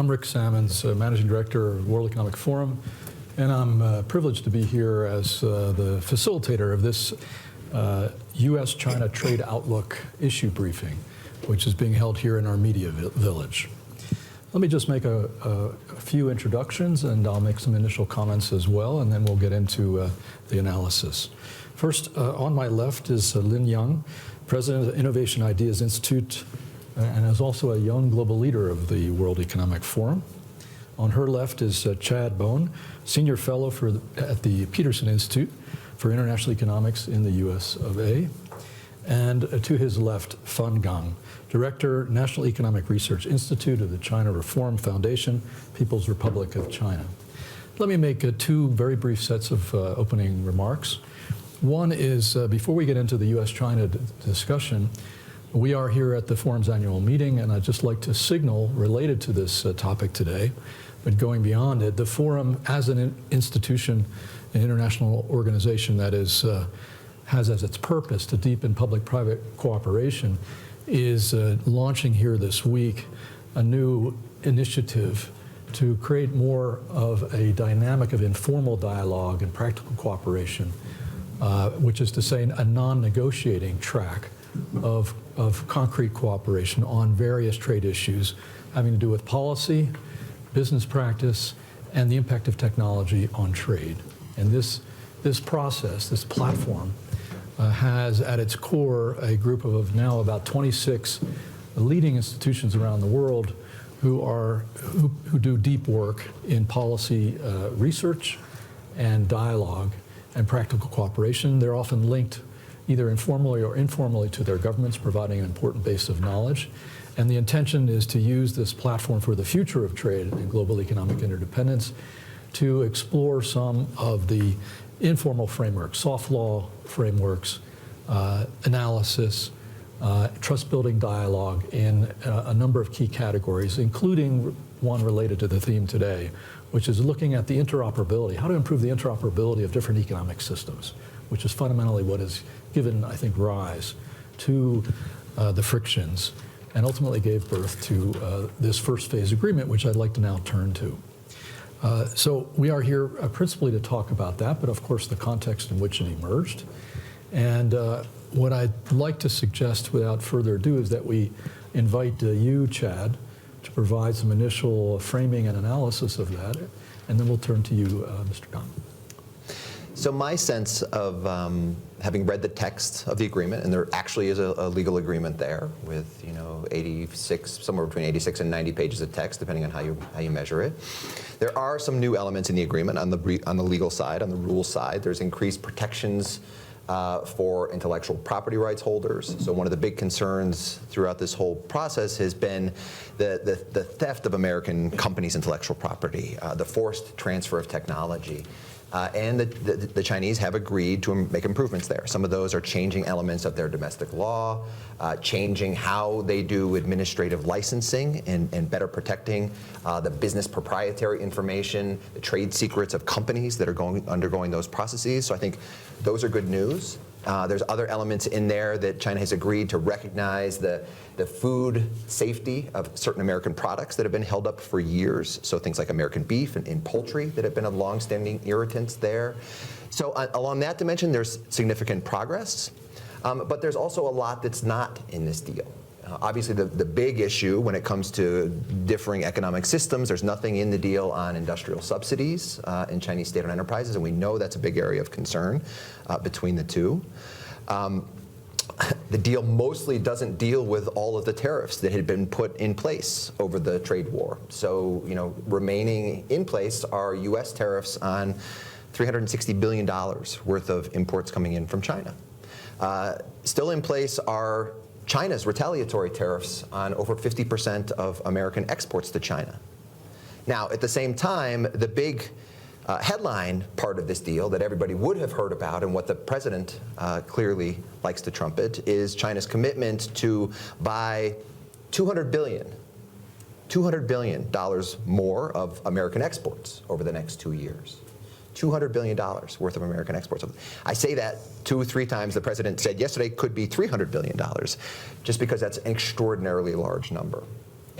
I'm Rick Sammons, Managing Director of World Economic Forum, and I'm privileged to be here as the facilitator of this U.S.-China Trade Outlook issue briefing, which is being held here in our media village. Let me just make a few introductions, and I'll make some initial comments as well, and then we'll get into the analysis. First, on my left is Lin Yang, President of the Innovation Ideas Institute, and is also a young global leader of the World Economic Forum. On her left is Chad Bohn, Senior Fellow at the Peterson Institute for International Economics in the US of A. And to his left, Fan Gang, Director, National Economic Research Institute of the China Reform Foundation, People's Republic of China. Let me make two very brief sets of opening remarks. One is, before we get into the US-China discussion, we are here at the Forum's annual meeting, and I'd just like to signal, related to this topic today, but going beyond it, the Forum as an institution, an international organization that is, has as its purpose to deepen public-private cooperation, is launching here this week a new initiative to create more of a dynamic of informal dialogue and practical cooperation, which is to say a non-negotiating track of concrete cooperation on various trade issues having to do with policy, business practice, and the impact of technology on trade. And this process, this platform, has at its core a group of now about 26 leading institutions around the world who do deep work in policy research and dialogue and practical cooperation. They're often linked either informally or informally to their governments, providing an important base of knowledge. And the intention is to use this platform for the future of trade and global economic interdependence to explore some of the informal frameworks, soft law frameworks, analysis, trust-building dialogue in a number of key categories, including one related to the theme today, which is looking at the interoperability, how to improve the interoperability of different economic systems, which is fundamentally what has given, I think, rise to the frictions and ultimately gave birth to this first phase agreement, which I'd like to now turn to. So we are here principally to talk about that, but of course the context in which it emerged. And what I'd like to suggest without further ado is that we invite you, Chad, to provide some initial framing and analysis of that, and then we'll turn to you, Mr. Gang. So my sense of having read the text of the agreement, and there actually is a legal agreement there with 86, somewhere between 86 and 90 pages of text, depending on how you measure it. There are some new elements in the agreement on the legal side, on the rules side. There's increased protections for intellectual property rights holders. So one of the big concerns throughout this whole process has been the theft of American companies' intellectual property, the forced transfer of technology. And the Chinese have agreed to make improvements there. Some of those are changing elements of their domestic law, changing how they do administrative licensing and better protecting the business proprietary information, the trade secrets of companies that are undergoing those processes. So I think those are good news. There's other elements in there that China has agreed to recognize the food safety of certain American products that have been held up for years. So things like American beef and poultry that have been a long-standing irritants there. So along that dimension, there's significant progress. But there's also a lot that's not in this deal. Obviously, the big issue when it comes to differing economic systems, there's nothing in the deal on industrial subsidies in Chinese state-owned enterprises, and we know that's a big area of concern between the two. The deal mostly doesn't deal with all of the tariffs that had been put in place over the trade war. So, remaining in place are U.S. tariffs on $360 billion worth of imports coming in from China. Still in place are China's retaliatory tariffs on over 50% of American exports to China. Now, at the same time, the big headline part of this deal that everybody would have heard about and what the president clearly likes to trumpet is China's commitment to buy $200 billion more of American exports over the next 2 years. $200 billion worth of American exports. I say that 2 or 3 times. The president said yesterday could be $300 billion, just because that's an extraordinarily large number.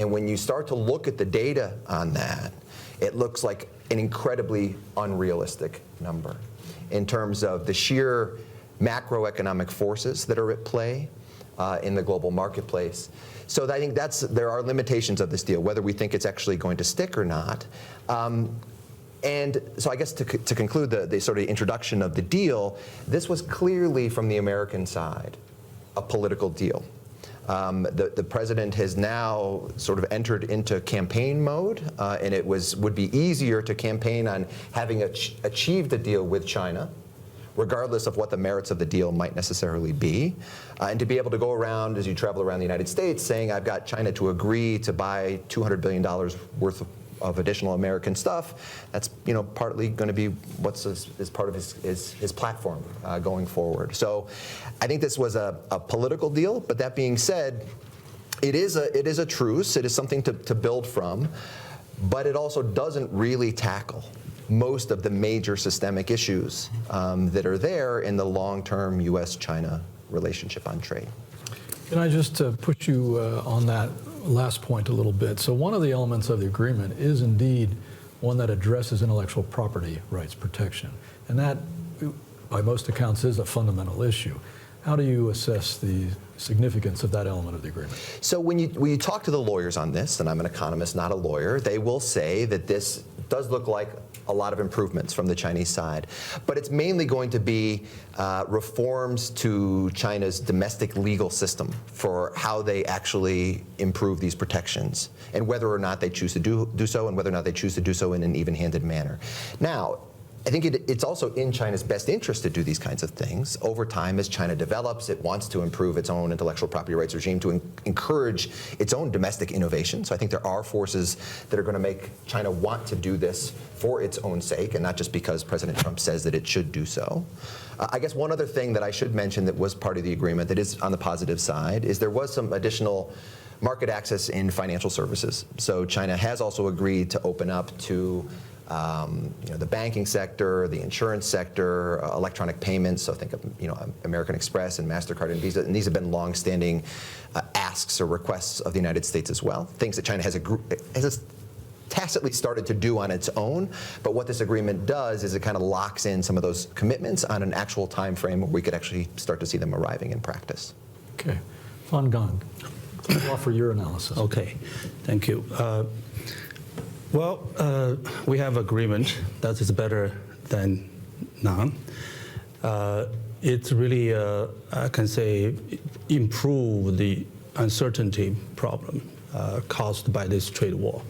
And when you start to look at the data on that, it looks like an incredibly unrealistic number in terms of the sheer macroeconomic forces that are at play in the global marketplace. So I think there are limitations of this deal, whether we think it's actually going to stick or not. And so I guess to conclude the sort of introduction of the deal, this was clearly from the American side a political deal. The president has now sort of entered into campaign mode, and it would be easier to campaign on having achieved a deal with China, regardless of what the merits of the deal might necessarily be, and to be able to go around as you travel around the United States saying, I've got China to agree to buy $200 billion worth of additional American stuff. That's partly going to be what's is part of his platform going forward. So I think this was a political deal, but that being said, it is a truce. It is something to build from, but it also doesn't really tackle most of the major systemic issues that are there in the long-term U.S.-China relationship on trade. Can I just put you on that last point a little bit? So one of the elements of the agreement is indeed one that addresses intellectual property rights protection. And that, by most accounts, is a fundamental issue. How do you assess the significance of that element of the agreement? So when you talk to the lawyers on this, and I'm an economist, not a lawyer, they will say that this does look like a lot of improvements from the Chinese side. But it's mainly going to be reforms to China's domestic legal system for how they actually improve these protections, and whether or not they choose to do so, and whether or not they choose to do so in an even-handed manner. Now, I think it's also in China's best interest to do these kinds of things. Over time, as China develops, it wants to improve its own intellectual property rights regime to encourage its own domestic innovation. So I think there are forces that are going to make China want to do this for its own sake, and not just because President Trump says that it should do so. I guess one other thing that I should mention that was part of the agreement that is on the positive side is there was some additional market access in financial services. So China has also agreed to open up to the banking sector, the insurance sector, electronic payments. So think of American Express and MasterCard and Visa, and these have been long-standing asks or requests of the United States as well. Things that China has tacitly started to do on its own. But what this agreement does is it kind of locks in some of those commitments on an actual time frame where we could actually start to see them arriving in practice. Okay, Fan Gang, please offer your analysis. Okay, thank you. We have agreement that is better than none. It really, I can say, improve the uncertainty problem caused by this trade war.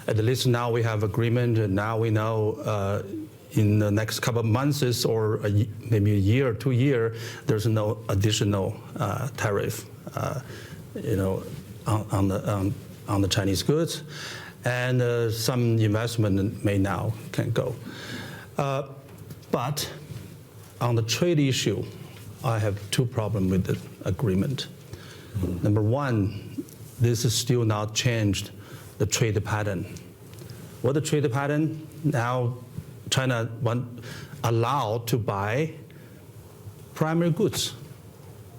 At least now we have agreement, and now we know in the next couple of months or maybe a year or 2 years, there's no additional tariff, on the Chinese goods. And some investment may now can go. But on the trade issue, I have two problems with the agreement. Number one, this is still not changed the trade pattern. What the trade pattern? Now China allowed to buy primary goods,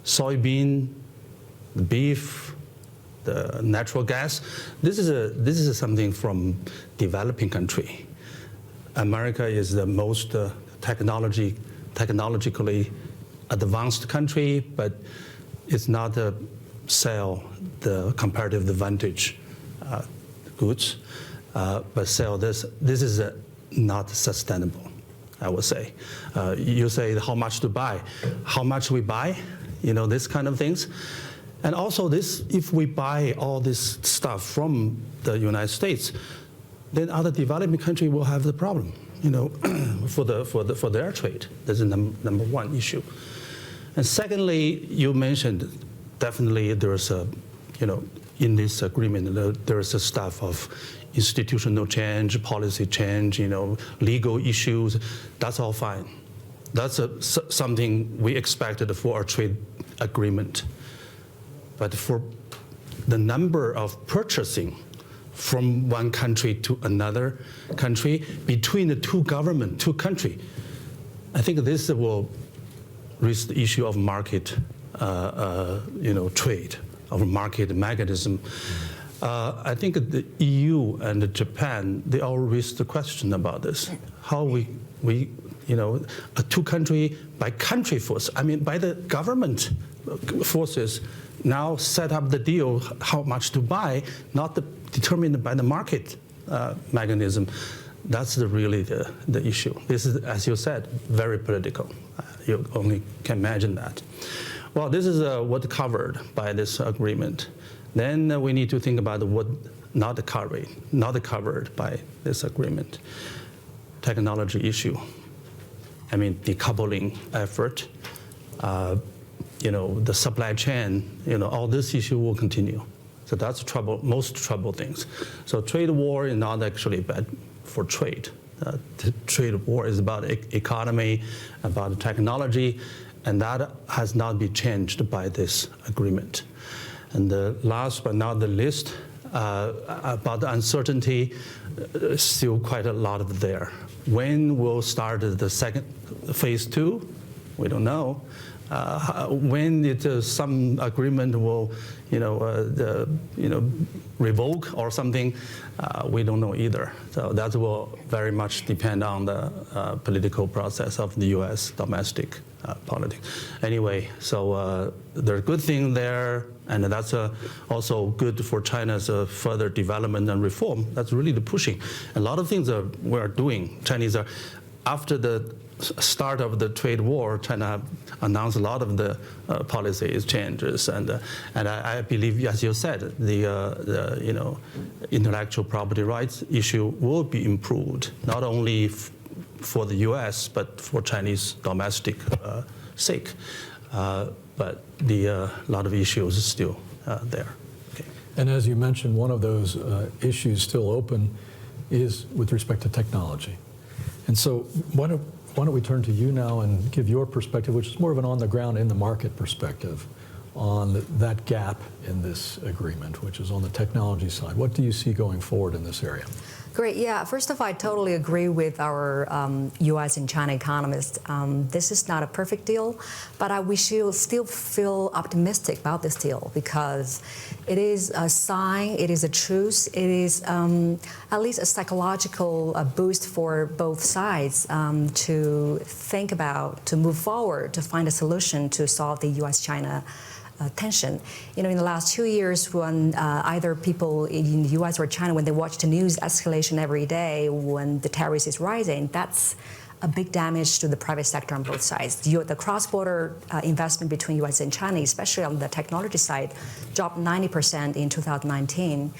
soybean, beef, the natural gas. This is something from developing country. America is the most technologically advanced country, but it's not sell the comparative advantage goods, but sell this. This is not sustainable, I would say. You say how much to buy, how much we buy, this kind of things. And also this, if we buy all this stuff from the United States, then other developing countries will have the problem, for their trade. This is number one issue. And secondly, you mentioned definitely there's in this agreement there's a stuff of institutional change, policy change, legal issues. That's all fine. That's something we expected for our trade agreement. But for the number of purchasing from one country to another country, between the two countries, I think this will raise the issue of market, trade, of market mechanism. I think the EU and Japan, they all raised the question about this. How we a two-country by country force, I mean by the government forces now set up the deal how much to buy, not determined by the market mechanism. That's really the issue. This is, as you said, very political. You only can imagine that. Well, this is what covered by this agreement. Then we need to think about what not covered by this agreement. Technology issue. I mean, decoupling effort. The supply chain. All this issue will continue. So that's most trouble things. So trade war is not actually bad for trade. The trade war is about economy, about technology, and that has not been changed by this agreement. And the last but not the least, about the uncertainty, still quite a lot of there. When will start the second phase 2? We don't know. When some agreement will, revoke or something, we don't know either. So that will very much depend on the political process of the U.S. domestic politics. Anyway, so there's good thing there, and that's also good for China's further development and reform. That's really the pushing. A lot of things we're doing. Chinese are, after the start of the trade war, China announced a lot of the policy changes, and I believe, as you said, the intellectual property rights issue will be improved, not only for the U.S. but for Chinese domestic sake. But a lot of issues are still there. Okay. And as you mentioned, one of those issues still open is with respect to technology. And so why don't we turn to you now and give your perspective, which is more of an on-the-ground, in-the-market perspective, on that gap in this agreement, which is on the technology side. What do you see going forward in this area? Great. Yeah. First of all, I totally agree with our U.S. and China economists. This is not a perfect deal, but we should still feel optimistic about this deal because it is a sign, it is a truce, it is at least a psychological boost for both sides to think about, to move forward, to find a solution to solve the U.S.-China tension. In the last 2 years, when either people in the U.S. or China, when they watch the news escalation every day, when the terrorist is rising, that's a big damage to the private sector on both sides. The cross-border investment between U.S. and China, especially on the technology side, dropped 90% in 2019.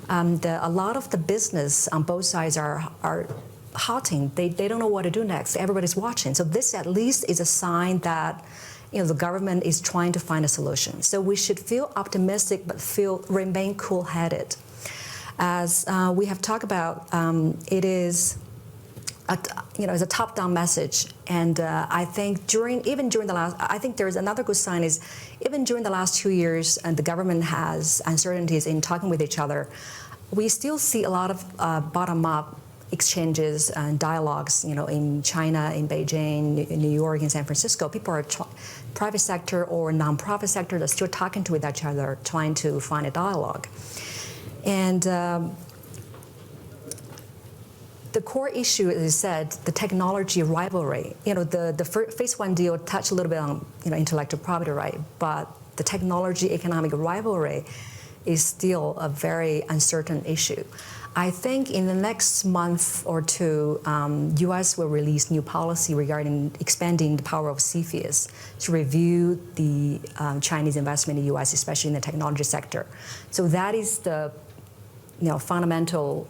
A lot of the business on both sides are halting. They don't know what to do next. Everybody's watching. So this at least is a sign that the government is trying to find a solution. So we should feel optimistic, but remain cool-headed. As we have talked about, it is it's a top-down message, and I think I think there is another good sign is even during the last 2 years, and the government has uncertainties in talking with each other, we still see a lot of bottom-up exchanges and dialogues, in China, in Beijing, in New York, in San Francisco. People are private sector or nonprofit sector are still talking to each other, trying to find a dialogue. And the core issue, as I said, the technology rivalry. The phase 1 deal touched a little bit on intellectual property right, but the technology economic rivalry is still a very uncertain issue. I think in the next month or two, U.S. will release new policy regarding expanding the power of CFIUS to review the Chinese investment in the U.S., especially in the technology sector. So that is the fundamental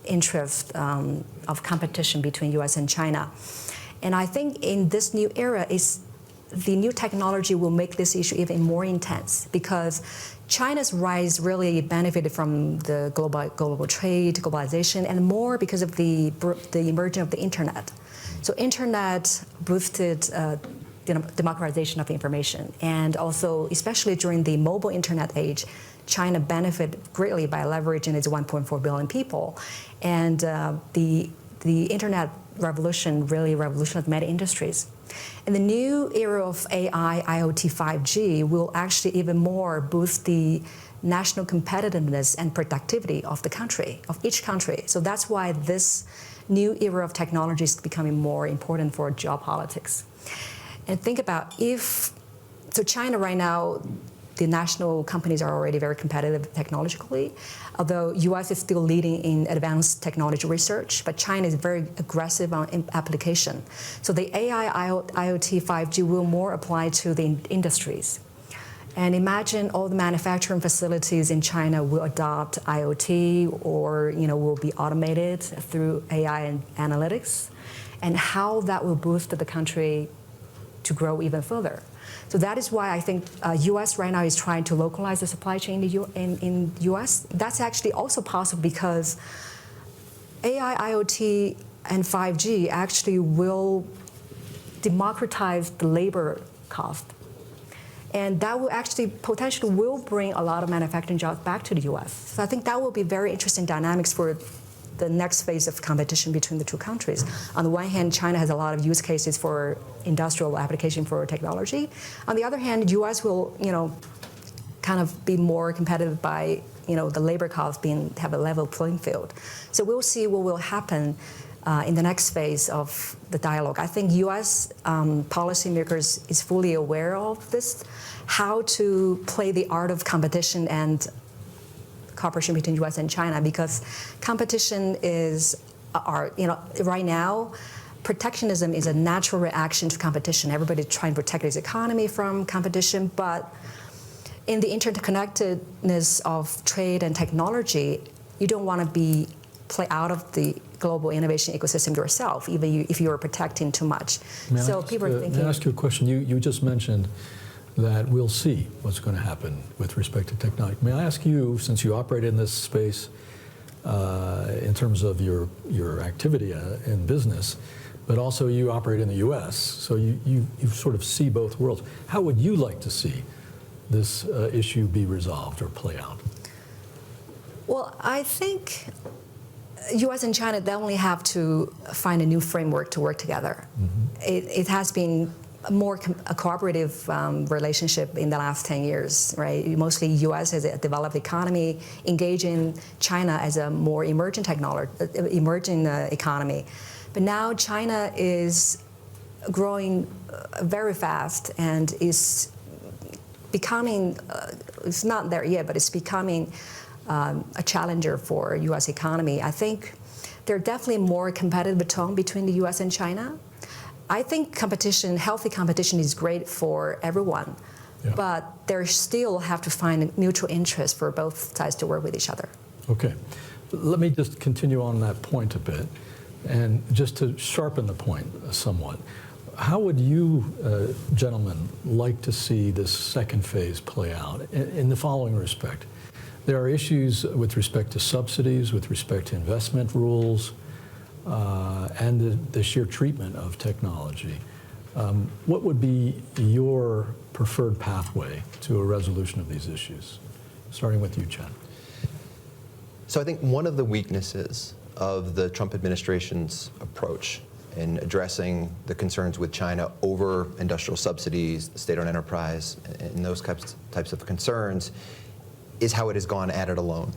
interest of competition between U.S. and China. And I think in this new era, the new technology will make this issue even more intense because China's rise really benefited from the global trade, globalization, and more because of the emergence of the internet. So internet boosted democratization of information, and also, especially during the mobile internet age, China benefited greatly by leveraging its 1.4 billion people, and the internet revolution really revolutionized many industries. And the new era of AI, IoT, 5G will actually even more boost the national competitiveness and productivity of the country, of each country. So that's why this new era of technology is becoming more important for geopolitics. And think about so China right now, the national companies are already very competitive technologically, although US is still leading in advanced technology research, but China is very aggressive on application. So the AI, IoT, 5G will more apply to the industries. And imagine all the manufacturing facilities in China will adopt IoT or will be automated through AI and analytics, and how that will boost the country to grow even further. So that is why I think U.S. right now is trying to localize the supply chain in U.S. That's actually also possible because AI, IoT, and 5G actually will democratize the labor cost. And that will actually potentially will bring a lot of manufacturing jobs back to the U.S. So I think that will be very interesting dynamics for the next phase of competition between the two countries. On the one hand, China has a lot of use cases for industrial application for technology. On the other hand, U.S. will, kind of be more competitive by, the labor costs have a level playing field. So we'll see what will happen in the next phase of the dialogue. I think U.S. Policymakers is fully aware of this, how to play the art of competition and cooperation between U.S. and China, because competition right now, protectionism is a natural reaction to competition. Everybody's trying to protect its economy from competition, but in the interconnectedness of trade and technology, you don't want to play out of the global innovation ecosystem yourself, even if you're protecting too much. May I ask you a question? You just mentioned that we'll see what's going to happen with respect to technology. May I ask you, since you operate in this space in terms of your activity in business, but also you operate in the U.S., so you sort of see both worlds. How would you like to see this issue be resolved or play out? Well, I think U.S. and China definitely have to find a new framework to work together. Mm-hmm. It has been a cooperative relationship in the last 10 years, right? Mostly U.S. as a developed economy, engaging China as a more emerging economy. But now China is growing very fast and is becoming, it's not there yet, but it's becoming a challenger for U.S. economy. I think there's definitely more competitive tone between the U.S. and China. I think healthy competition is great for everyone, but there still have to find a mutual interest for both sides to work with each other. Okay. Let me just continue on that point a bit, and just to sharpen the point somewhat. How would you, gentlemen, like to see this second phase play out in the following respect? There are issues with respect to subsidies, with respect to investment rules, and the sheer treatment of technology. What would be your preferred pathway to a resolution of these issues? Starting with you, Chen. So I think one of the weaknesses of the Trump administration's approach in addressing the concerns with China over industrial subsidies, state-owned enterprise, and those types of concerns is how it has gone at it alone.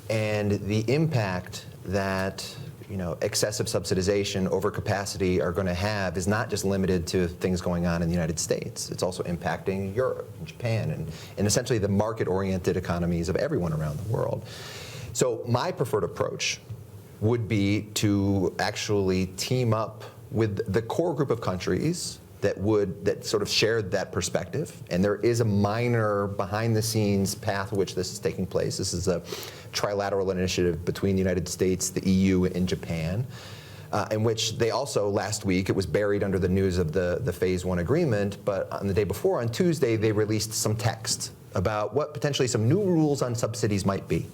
And the impact that excessive subsidization, overcapacity are going to have is not just limited to things going on in the United States. It's also impacting Europe and Japan and essentially the market-oriented economies of everyone around the world. So my preferred approach would be to actually team up with the core group of countries that sort of shared that perspective. And there is a minor behind-the-scenes path which this is taking place. This is a trilateral initiative between the United States, the EU, and Japan, in which they also, last week, it was buried under the news of the Phase 1 agreement, but on the day before, on Tuesday, they released some text about what potentially some new rules on subsidies might be.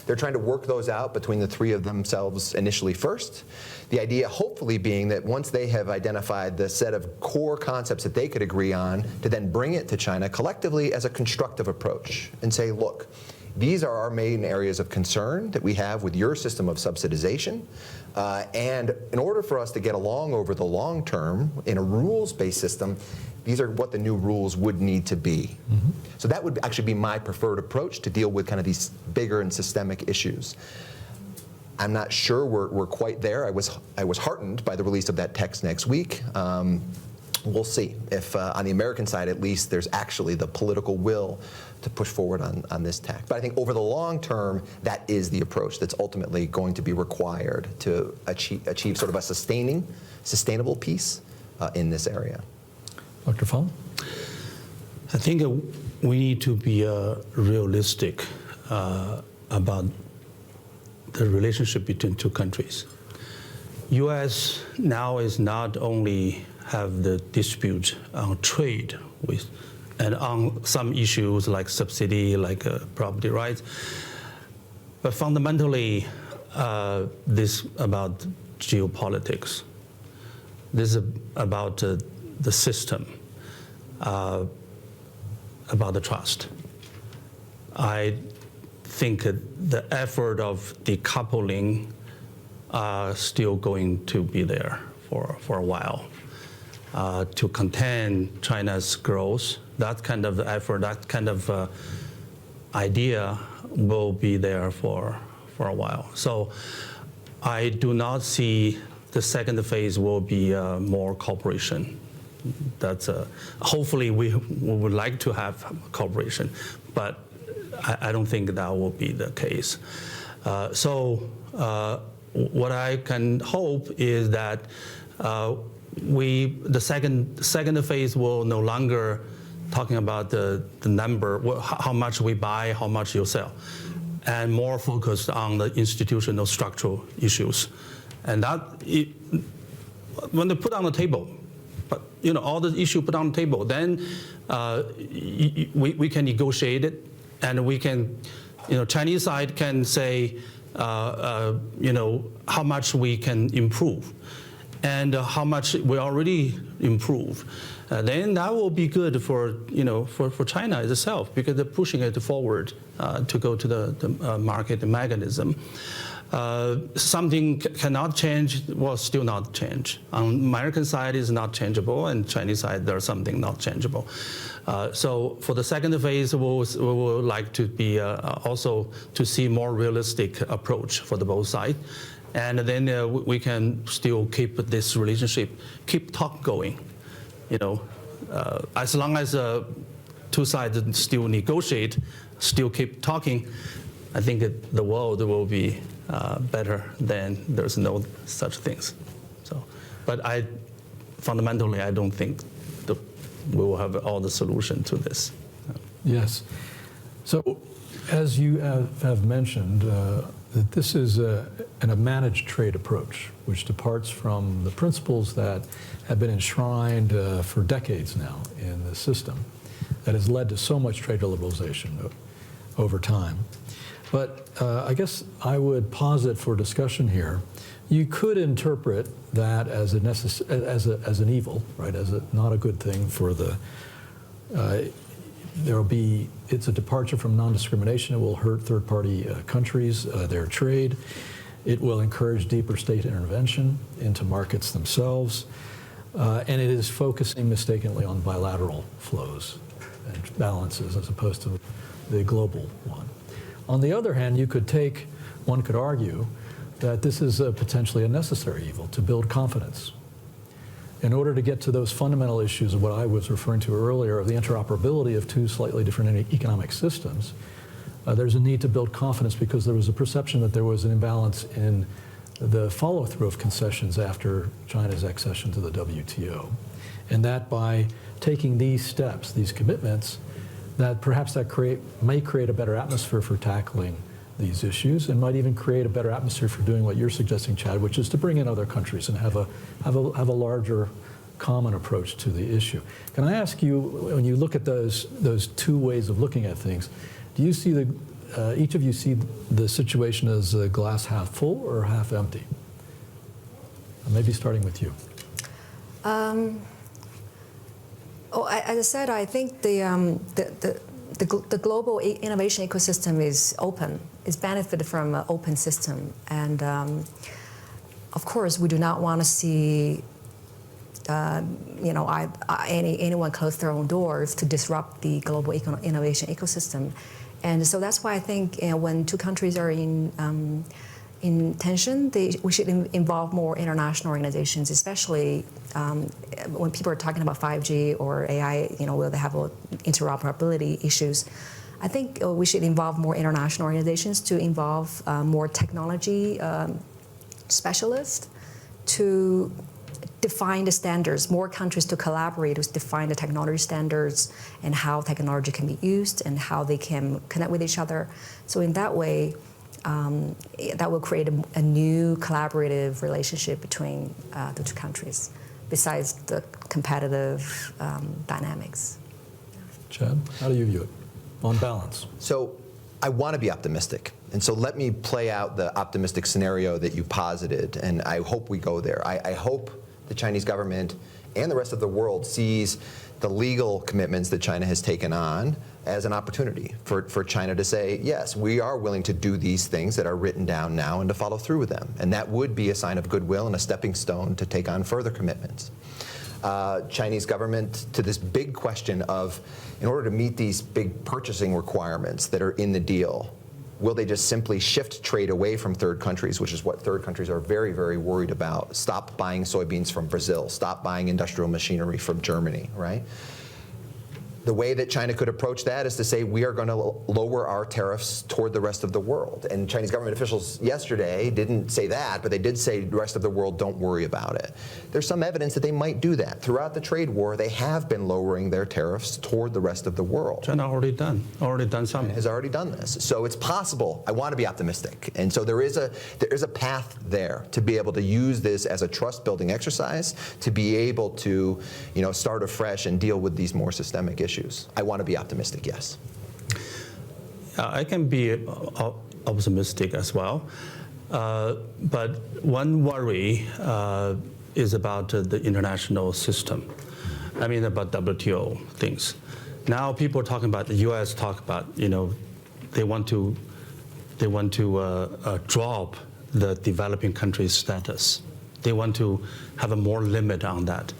They're trying to work those out between the three of themselves initially first. The idea hopefully being that once they have identified the set of core concepts that they could agree on, to then bring it to China collectively as a constructive approach and say, look, these are our main areas of concern that we have with your system of subsidization. And in order for us to get along over the long term in a rules-based system, these are what the new rules would need to be. So that would actually be my preferred approach to deal with kind of these bigger and systemic issues. I'm not sure we're quite there. I was heartened by the release of that text next week. We'll see if on the American side at least there's actually the political will to push forward on this tax. But I think over the long term, that is the approach that's ultimately going to be required to achieve sort of a sustainable peace in this area. Dr. Fong? I think we need to be realistic about the relationship between two countries. U.S. now is not only have the dispute on trade with, and on some issues like subsidy, like property rights, but fundamentally, this about geopolitics. This is about the system, about the trust. I think the effort of decoupling are still going to be there for a while to contain China's growth. That kind of effort, that kind of idea will be there for a while. So I do not see the second phase will be more cooperation. That's hopefully we would like to have cooperation, but I don't think that will be the case. So what I can hope is that the second phase will no longer talking about the number, how much we buy, how much you sell, and more focused on the institutional structural issues. And that, when they put on the table, but all the issue put on the table, then we can negotiate it, and we can, Chinese side can say, how much we can improve, and how much we already improve. Then that will be good for China itself, because they're pushing it forward to go to the market mechanism. Something cannot change, will still not change. On American side is not changeable, and Chinese side there's something not changeable. So for the second phase, we would like to be also to see more realistic approach for the both sides, and then we can still keep this relationship, keep talk going. As long as two sides still negotiate, still keep talking, I think the world will be better than there's no such things. So, but fundamentally, I don't think we will have all the solution to this. Yes. So, as you have mentioned, that this is a managed trade approach, which departs from the principles that have been enshrined for decades now in the system, that has led to so much trade liberalization over time. But I guess I would posit for discussion here, you could interpret that as an evil, right? As not a good thing for the. It's a departure from non-discrimination. It will hurt third-party countries, their trade. It will encourage deeper state intervention into markets themselves, and it is focusing mistakenly on bilateral flows and balances as opposed to the global one. On the other hand, one could argue that this is potentially a necessary evil to build confidence. In order to get to those fundamental issues of what I was referring to earlier, of the interoperability of two slightly different economic systems, there's a need to build confidence, because there was a perception that there was an imbalance in the follow-through of concessions after China's accession to the WTO. And that by taking these steps, these commitments, that perhaps that may create a better atmosphere for tackling these issues, and might even create a better atmosphere for doing what you're suggesting, Chad, which is to bring in other countries and have a larger common approach to the issue. Can I ask you, when you look at those two ways of looking at things, do you see each of you see the situation as a glass half full or half empty? Maybe starting with you. As I said, I think the global innovation ecosystem is open. It's benefited from an open system, and of course, we do not want to see anyone close their own doors to disrupt the global innovation ecosystem. And so that's why I think when two countries are in tension, we should involve more international organizations, especially when people are talking about 5G or AI, where they have interoperability issues. I think we should involve more international organizations to involve more technology specialists to define the standards, more countries to collaborate to define the technology standards and how technology can be used and how they can connect with each other. So in that way, that will create a new collaborative relationship between the two countries, besides the competitive dynamics. Chad, how do you view it on balance? So I want to be optimistic. And so let me play out the optimistic scenario that you posited, and I hope we go there. I hope the Chinese government and the rest of the world sees the legal commitments that China has taken on as an opportunity for China to say, yes, we are willing to do these things that are written down now and to follow through with them. And that would be a sign of goodwill and a stepping stone to take on further commitments. Chinese government to this big question of, in order to meet these big purchasing requirements that are in the deal, will they just simply shift trade away from third countries, which is what third countries are very, very worried about? Stop buying soybeans from Brazil, stop buying industrial machinery from Germany, right? The way that China could approach that is to say, we are going to lower our tariffs toward the rest of the world. And Chinese government officials yesterday didn't say that, but they did say the rest of the world, don't worry about it. There's some evidence that they might do that. Throughout the trade war, they have been lowering their tariffs toward the rest of the world. China already done some. Has already done this. So it's possible. I want to be optimistic. And so there is a path there to be able to use this as a trust-building exercise, to be able to start afresh and deal with these more systemic issues. I want to be optimistic, yes. I can be optimistic as well. But one worry is about the international system. I mean, about WTO things. Now people are talking about, the U.S. talk about, they want to drop the developing country status. They want to have a more limit on that.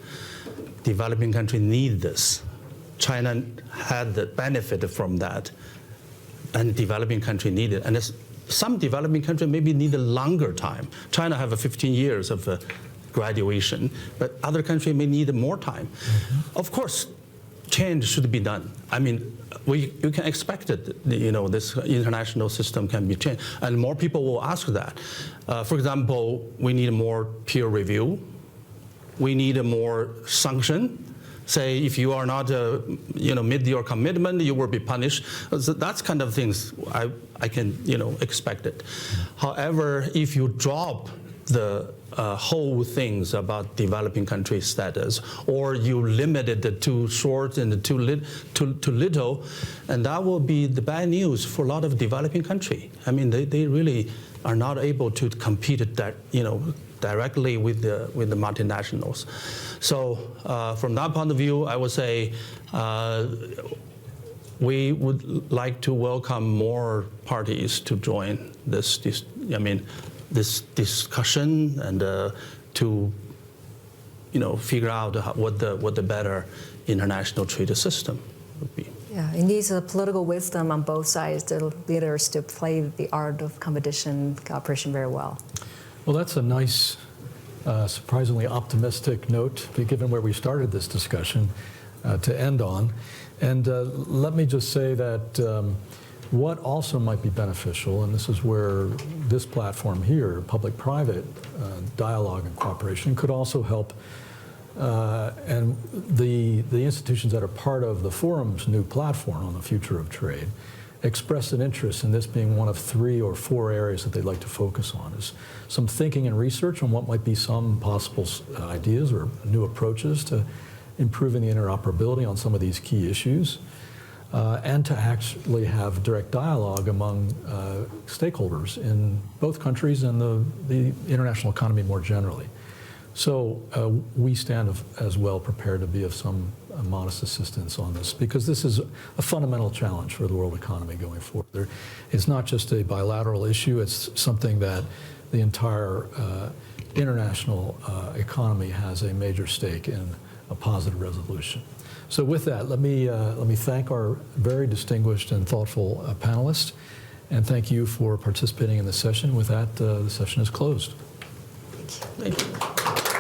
Developing countries need this. China had the benefit from that, and developing country need it. And some developing countries maybe need a longer time. China have 15 years of graduation, but other countries may need more time. Mm-hmm. Of course, change should be done. I mean, you can expect it. This international system can be changed, and more people will ask that. For example, we need more peer review. We need a more sanction. Say, if you are not, meet your commitment, you will be punished. So that's kind of things I can, expect it. However, if you drop the whole things about developing country status, or you limit it too short and too little, and that will be the bad news for a lot of developing country. I mean, they really are not able to compete that, directly with the multinationals. So from that point of view, I would say we would like to welcome more parties to join this discussion and to figure out what the better international trade system would be. Yeah, it needs a political wisdom on both sides, the leaders to play the art of competition, cooperation very well. Well, that's a nice, surprisingly optimistic note, given where we started this discussion, to end on. And let me just say that what also might be beneficial, and this is where this platform here, public-private dialogue and cooperation, could also help, and the institutions that are part of the forum's new platform on the future of trade expressed an interest in this being one of 3 or 4 areas that they'd like to focus on, is some thinking and research on what might be some possible ideas or new approaches to improving the interoperability on some of these key issues, and to actually have direct dialogue among stakeholders in both countries and the international economy more generally. So we stand as well prepared to be of some a modest assistance on this, because this is a fundamental challenge for the world economy going forward. It's not just a bilateral issue, it's something that the entire international economy has a major stake in a positive resolution. So with that, let me thank our very distinguished and thoughtful panelists, and thank you for participating in the session. With that, the session is closed. Thank you. Thank you.